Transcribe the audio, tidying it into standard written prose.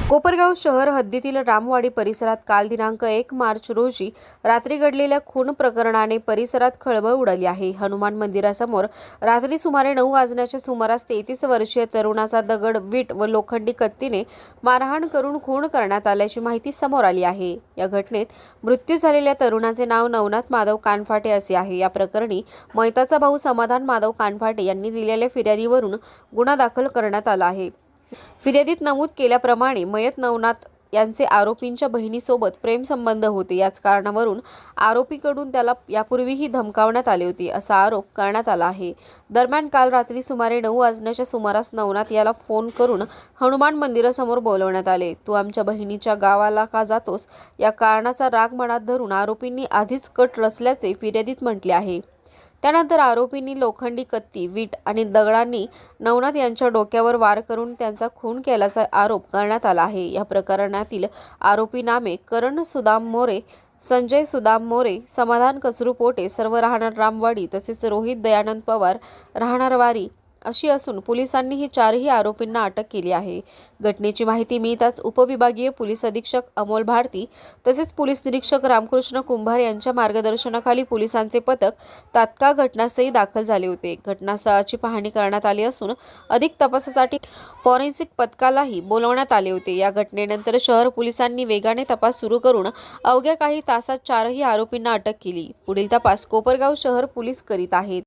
कोपरगाव शहर हद्दीतील रामवाडी परिसरात काल दिनांक 1 मार्च रोजी रात्री घडलेल्या खून प्रकरणाने परिसरात खळबळ उडाली आहे। हनुमान मंदिरासमोर रात्री सुमारे 9 वाजण्याच्या सुमारास 33 वर्षीय तरुणाचा दगड, वीट व लोखंडी कत्तीने मारहाण करून खून करण्यात आल्याची माहिती समोर आली आहे। या घटनेत मृत्यू झालेल्या तरुणाचे नाव नवनाथ माधव कानफाटे असे आहे। या प्रकरणी मयताचा भाऊ समाधान माधव कानफाटे यांनी दिलेल्या फिर्यादीवरून गुन्हा दाखल करण्यात आला आहे। फिर्यादीत नमूद केल्याप्रमाणे मयत नवनाथ यांचे आरोपींच्या बहिणीसोबत प्रेमसंबंध होते। याच कारणावरून आरोपीकडून त्याला यापूर्वीही धमकावण्यात आले होते असा आरोप करण्यात आला आहे। दरम्यान काल रात्री सुमारे 9 वाजण्याच्या सुमारास नवनाथ याला फोन करून हनुमान मंदिरासमोर बोलवण्यात आले। तू आमच्या बहिणीच्या गावाला का जातोस या कारणाचा राग मनात धरून आरोपींनी आधीच कट रचल्याचे फिर्यादीत म्हटले आहे। त्यानंतर आरोपींनी लोखंडी कत्ती, वीट आणि दगडांनी नवनाथ यांच्या डोक्यावर वार करून त्यांचा खून केल्याचा आरोप करण्यात आला आहे। या प्रकरणातील आरोपी नामे करण सुदाम मोरे, संजय सुदाम मोरे, समाधान कचरू पोटे सर्व राहणार रामवाडी तसेच रोहित दयानंद पवार राहणार वारी अशी असून पोलिसांनी चारही आरोपींना अटक केली आहे। घटनेची माहिती मिळताच उपविभागीय पोलीस अधीक्षक अमोल भारती तसेच पोलीस निरीक्षक रामकृष्ण कुंभार यांच्या मार्गदर्शनाखाली पोलिसांचे पथक तात्काळ घटनास्थळी दाखल झाले होते। घटनास्थळाची पाहणी करण्यात आली असून अधिक तपासासाठी फॉरेन्सिक पथकालाही बोलवण्यात आले होते। या घटनेनंतर शहर पोलिसांनी वेगाने तपास सुरू करून अवघ्या काही तासात चारही आरोपींना अटक केली। पुढील तपास कोपरगाव शहर पोलीस करीत आहेत।